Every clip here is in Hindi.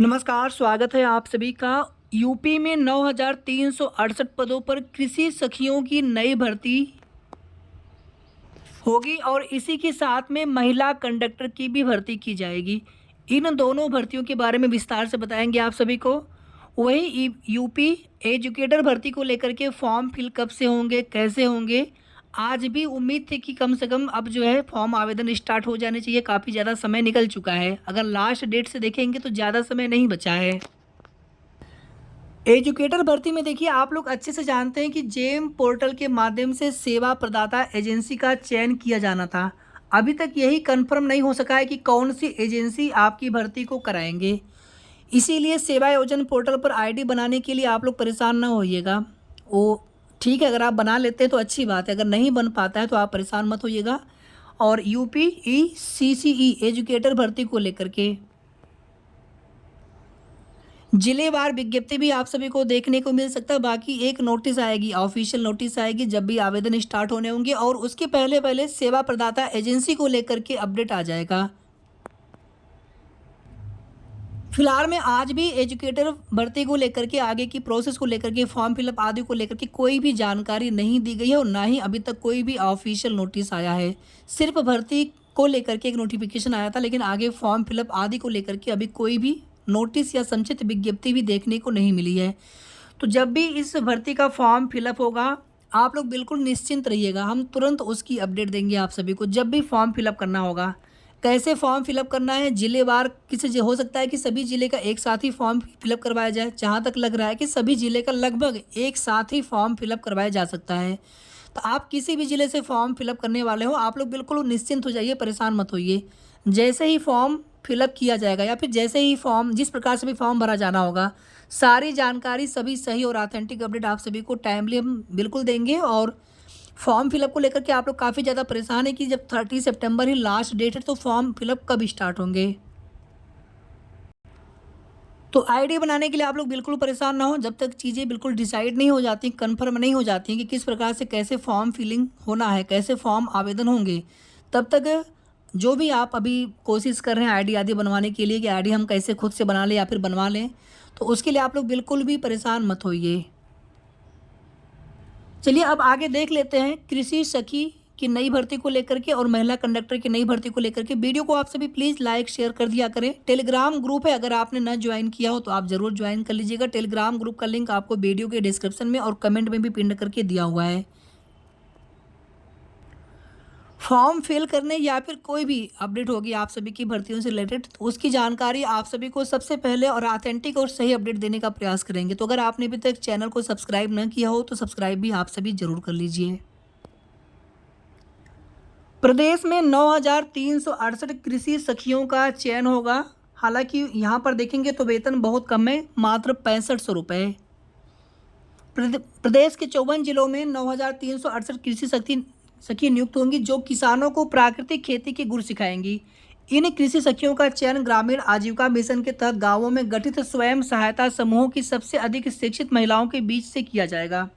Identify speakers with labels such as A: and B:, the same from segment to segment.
A: नमस्कार, स्वागत है आप सभी का। यूपी में 9,368 पदों पर कृषि सखियों की नई भर्ती होगी और इसी के साथ में महिला कंडक्टर की भी भर्ती की जाएगी। इन दोनों भर्तियों के बारे में विस्तार से बताएंगे आप सभी को। वहीं यूपी एजुकेटर भर्ती को लेकर के फॉर्म फिल कब से होंगे, कैसे होंगे, आज भी उम्मीद थी कि कम से कम अब जो है फॉर्म आवेदन स्टार्ट हो जाने चाहिए। काफ़ी ज़्यादा समय निकल चुका है, अगर लास्ट डेट से देखेंगे तो ज़्यादा समय नहीं बचा है। एजुकेटर भर्ती में देखिए, आप लोग अच्छे से जानते हैं कि जेम पोर्टल के माध्यम से सेवा प्रदाता एजेंसी का चयन किया जाना था। अभी तक यही कंफर्म नहीं हो सका है कि कौन सी एजेंसी आपकी भर्ती को कराएंगे। इसीलिए सेवा योजन पोर्टल पर आईडी बनाने के लिए आप लोग परेशान ना होइएगा। वो ठीक है, अगर आप बना लेते हैं तो अच्छी बात है, अगर नहीं बन पाता है तो आप परेशान मत होइएगा। और यूपी CCE एजुकेटर भर्ती को लेकर के जिलेवार विज्ञप्ति भी आप सभी को देखने को मिल सकता है। बाकी एक नोटिस आएगी, ऑफिशियल नोटिस आएगी जब भी आवेदन स्टार्ट होने होंगे, और उसके पहले पहले सेवा प्रदाता एजेंसी को लेकर के अपडेट आ जाएगा। फिलहाल में आज भी एजुकेटर भर्ती को लेकर के आगे की प्रोसेस को लेकर के फॉर्म फिलअप आदि को लेकर के कोई भी जानकारी नहीं दी गई है और ना ही अभी तक कोई भी ऑफिशियल नोटिस आया है। सिर्फ भर्ती को लेकर के एक नोटिफिकेशन आया था, लेकिन आगे फॉर्म फिलअप आदि को लेकर के अभी कोई भी नोटिस या संक्षिप्त विज्ञप्ति भी देखने को नहीं मिली है। तो जब भी इस भर्ती का फॉर्म फिलअप होगा, आप लोग बिल्कुल निश्चिंत रहिएगा, हम तुरंत उसकी अपडेट देंगे आप सभी को। जब भी फॉर्म फिलअप करना होगा, कैसे फॉर्म फिलअप करना है, जिलेवार किसी हो सकता है कि सभी जिले का एक साथ ही फॉर्म फिलअप करवाया जाए। जहाँ तक लग रहा है कि सभी जिले का लगभग एक साथ ही फॉर्म फिलअप करवाया जा सकता है। तो आप किसी भी ज़िले से फॉर्म फिलअप करने वाले हो, आप लोग बिल्कुल निश्चिंत हो जाइए, परेशान मत होइए। जैसे ही फॉर्म फिलअप किया जाएगा या फिर जैसे ही फॉर्म जिस प्रकार से भी फॉर्म भरा जाना होगा, सारी जानकारी सभी सही और ऑथेंटिक अपडेट आप सभी को टाइमली हम बिल्कुल देंगे। और फॉर्म फिलअप को लेकर के आप लोग काफ़ी ज़्यादा परेशान है कि जब 30 सितंबर ही लास्ट डेट है तो फॉर्म फिलअप कब स्टार्ट होंगे। तो आईडी बनाने के लिए आप लोग बिल्कुल परेशान ना हो, जब तक चीज़ें बिल्कुल डिसाइड नहीं हो जाती, कंफर्म नहीं हो जाती कि किस प्रकार से कैसे फॉर्म फिलिंग होना है, कैसे फॉर्म आवेदन होंगे, तब तक जो भी आप अभी कोशिश कर रहे हैं आईडी आदि बनवाने के लिए कि आईडी हम कैसे खुद से बना लें या फिर बनवा लें, तो उसके लिए आप लोग बिल्कुल भी परेशान मत होइए। चलिए अब आगे देख लेते हैं कृषि सखी की नई भर्ती को लेकर के और महिला कंडक्टर की नई भर्ती को लेकर के। वीडियो को आप सभी प्लीज़ लाइक शेयर कर दिया करें। टेलीग्राम ग्रुप है, अगर आपने न ज्वाइन किया हो तो आप ज़रूर ज्वाइन कर लीजिएगा। टेलीग्राम ग्रुप का लिंक आपको वीडियो के डिस्क्रिप्शन में और कमेंट में भी पिन करके दिया हुआ है। फॉर्म फिल करने या फिर कोई भी अपडेट होगी आप सभी की भर्तियों से रिलेटेड, तो उसकी जानकारी आप सभी को सबसे पहले और ऑथेंटिक और सही अपडेट देने का प्रयास करेंगे। तो अगर आपने अभी तक चैनल को सब्सक्राइब न किया हो तो सब्सक्राइब भी आप सभी जरूर कर लीजिए। प्रदेश में 9,368 कृषि सखियों का चयन होगा। हालांकि यहाँ पर देखेंगे तो वेतन बहुत कम है, मात्र 6500 रुपये। प्रदेश के 54 जिलों में 9,368 कृषि सखी नियुक्त होंगी, जो किसानों को प्राकृतिक खेती के गुर सिखाएंगी। इन कृषि सखियों का चयन ग्रामीण आजीविका मिशन के तहत गांवों में गठित स्वयं सहायता समूहों की सबसे अधिक शिक्षित महिलाओं के बीच से किया जाएगा।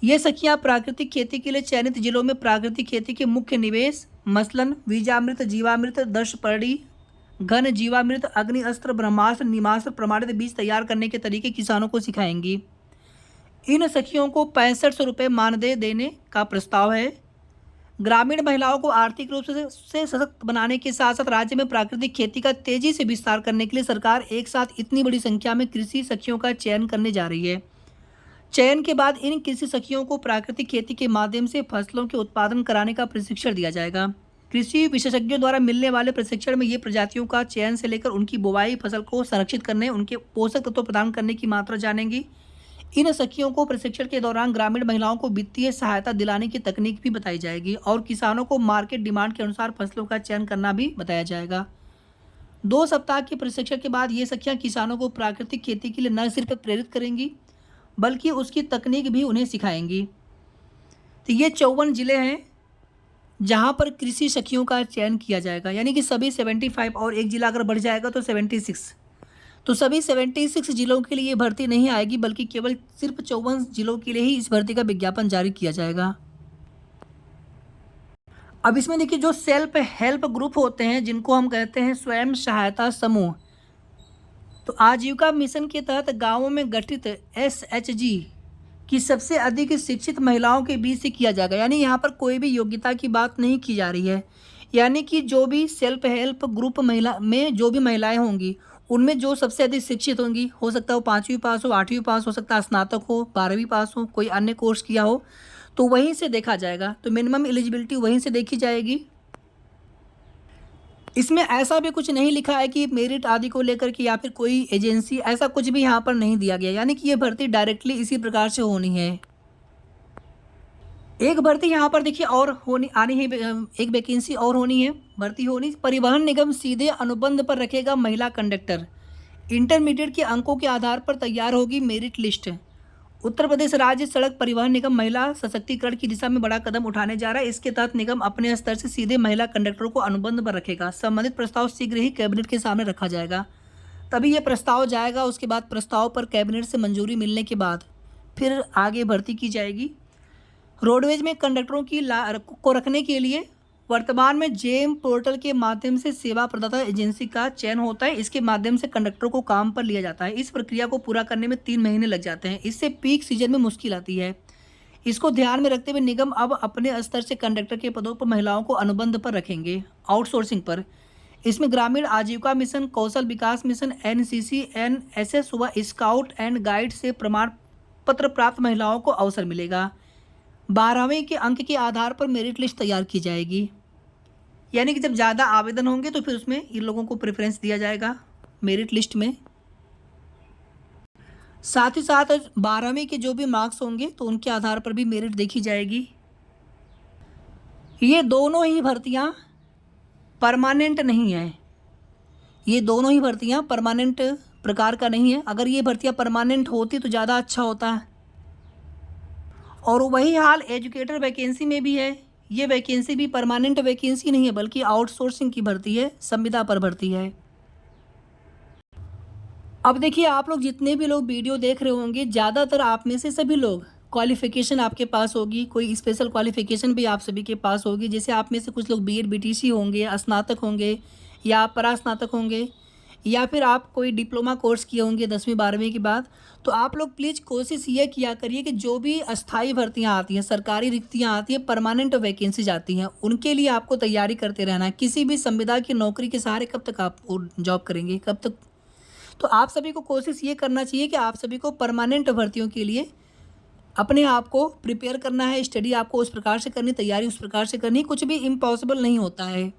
A: ये सखियां प्राकृतिक खेती के लिए चयनित जिलों में प्राकृतिक खेती के मुख्य निवेश, मसलन बीजामृत, जीवामृत, दशपर्णी, घन जीवामृत, अग्नि अस्त्र, ब्रह्मास्त्र, नीमास्त्र प्रमाणित बीज तैयार करने के तरीके किसानों को सिखाएंगी। इन सखियों को 6500 रुपये मानदेय देने का प्रस्ताव है। ग्रामीण महिलाओं को आर्थिक रूप से सशक्त बनाने के साथ साथ राज्य में प्राकृतिक खेती का तेजी से विस्तार करने के लिए सरकार एक साथ इतनी बड़ी संख्या में कृषि सखियों का चयन करने जा रही है। चयन के बाद इन कृषि सखियों को प्राकृतिक खेती के माध्यम से फसलों के उत्पादन कराने का प्रशिक्षण दिया जाएगा। कृषि विशेषज्ञों द्वारा मिलने वाले प्रशिक्षण में ये प्रजातियों का चयन से लेकर उनकी बुवाई, फसल को संरक्षित करने, उनके पोषक तत्व प्रदान करने की मात्रा जानेंगी। इन सखियों को प्रशिक्षण के दौरान ग्रामीण महिलाओं को वित्तीय सहायता दिलाने की तकनीक भी बताई जाएगी और किसानों को मार्केट डिमांड के अनुसार फसलों का चयन करना भी बताया जाएगा। 2 सप्ताह के प्रशिक्षण के बाद ये सखियां किसानों को प्राकृतिक खेती के लिए न सिर्फ प्रेरित करेंगी बल्कि उसकी तकनीक भी उन्हें सिखाएंगी। तो ये 54 जिले हैं जहां पर कृषि सखियों का चयन किया जाएगा, यानी कि सभी 75 और एक जिला अगर बढ़ जाएगा तो 76। तो सभी 76 जिलों के लिए भर्ती नहीं आएगी, बल्कि केवल सिर्फ 54 जिलों के लिए ही इस भर्ती का विज्ञापन जारी किया जाएगा। अब इसमें देखिए, जो सेल्फ हेल्प ग्रुप होते हैं, जिनको हम कहते हैं स्वयं सहायता समूह, तो आजीविका मिशन के तहत गाँवों में गठित SHG की सबसे अधिक शिक्षित महिलाओं के बीच से किया जाएगा। यानी यहाँ पर कोई भी योग्यता की बात नहीं की जा रही है। यानी कि जो भी सेल्फ हेल्प ग्रुप महिला में जो भी महिलाएं होंगी, उनमें जो सबसे अधिक शिक्षित होंगी, हो सकता है वो 5वीं पास हो, 8वीं पास हो सकता है, स्नातक हो, 12वीं पास हो, कोई अन्य कोर्स किया हो, तो वहीं से देखा जाएगा। तो मिनिमम एलिजिबिलिटी वहीं से देखी जाएगी। इसमें ऐसा भी कुछ नहीं लिखा है कि मेरिट आदि को लेकर के या फिर कोई एजेंसी, ऐसा कुछ भी यहाँ पर नहीं दिया गया। यानी कि ये भर्ती डायरेक्टली इसी प्रकार से होनी है। एक भर्ती यहाँ पर देखिए और होनी आनी है, एक वैकेंसी और होनी है, भर्ती होनी। परिवहन निगम सीधे अनुबंध पर रखेगा महिला कंडक्टर। इंटरमीडिएट के अंकों के आधार पर तैयार होगी मेरिट लिस्ट। उत्तर प्रदेश राज्य सड़क परिवहन निगम महिला सशक्तिकरण की दिशा में बड़ा कदम उठाने जा रहा है। इसके तहत निगम अपने स्तर से सीधे महिला कंडक्टरों को अनुबंध पर रखेगा। संबंधित प्रस्ताव शीघ्र ही कैबिनेट के सामने रखा जाएगा। तभी ये प्रस्ताव जाएगा, उसके बाद प्रस्ताव पर कैबिनेट से मंजूरी मिलने के बाद फिर आगे भर्ती की जाएगी। रोडवेज में कंडक्टरों को रखने के लिए वर्तमान में जेम पोर्टल के माध्यम से सेवा प्रदाता एजेंसी का चयन होता है। इसके माध्यम से कंडक्टरों को काम पर लिया जाता है। इस प्रक्रिया को पूरा करने में 3 महीने लग जाते हैं। इससे पीक सीजन में मुश्किल आती है। इसको ध्यान में रखते हुए निगम अब अपने स्तर से कंडक्टर के पदों पर महिलाओं को अनुबंध पर रखेंगे, आउटसोर्सिंग पर। इसमें ग्रामीण आजीविका मिशन, कौशल विकास मिशन, NCC, NSS व स्काउट एंड गाइड से प्रमाण पत्र प्राप्त महिलाओं को अवसर मिलेगा। 12वीं के अंक के आधार पर मेरिट लिस्ट तैयार की जाएगी। यानी कि जब ज़्यादा आवेदन होंगे तो फिर उसमें इन लोगों को प्रेफरेंस दिया जाएगा मेरिट लिस्ट में। साथ ही साथ 12वीं के जो भी मार्क्स होंगे तो उनके आधार पर भी मेरिट देखी जाएगी। ये दोनों ही भर्तियां परमानेंट नहीं है। ये दोनों ही भर्तियां परमानेंट प्रकार का नहीं है। अगर ये भर्तियां परमानेंट होती तो ज़्यादा अच्छा होता है। और वही हाल एजुकेटर वैकेंसी में भी है। ये वैकेंसी भी परमानेंट वैकेंसी नहीं है बल्कि आउटसोर्सिंग की भर्ती है, संविदा पर भर्ती है। अब देखिए, आप लोग जितने भी लोग वीडियो देख रहे होंगे, ज़्यादातर आप में से सभी लोग क्वालिफ़िकेशन आपके पास होगी, कोई स्पेशल क्वालिफ़िकेशन भी आप सभी के पास होगी। जैसे आप में से कुछ लोग BEd BTC होंगे, स्नातक होंगे या परास्नातक होंगे, या फिर आप कोई डिप्लोमा कोर्स किए होंगे 10वीं 12वीं के बाद। तो आप लोग प्लीज़ कोशिश ये किया करिए कि जो भी अस्थाई भर्तियां आती हैं, सरकारी रिक्तियां आती हैं, परमानेंट वैकेंसीज आती हैं, उनके लिए आपको तैयारी करते रहना है। किसी भी संविदा की नौकरी के सहारे कब तक आप जॉब करेंगे, कब तक? तो आप सभी को कोशिश ये करना चाहिए कि आप सभी को परमानेंट भर्तियों के लिए अपने आप को प्रिपेयर करना है। स्टडी आपको उस प्रकार से करनी, तैयारी उस प्रकार से करनी। कुछ भी इम्पॉसिबल नहीं होता है।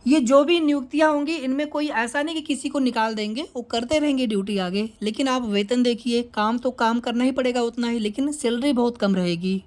A: ये जो भी नियुक्तियां होंगी, इनमें कोई ऐसा नहीं कि किसी को निकाल देंगे, वो करते रहेंगे ड्यूटी आगे। लेकिन आप वेतन देखिए, काम तो काम करना ही पड़ेगा उतना ही, लेकिन सैलरी बहुत कम रहेगी।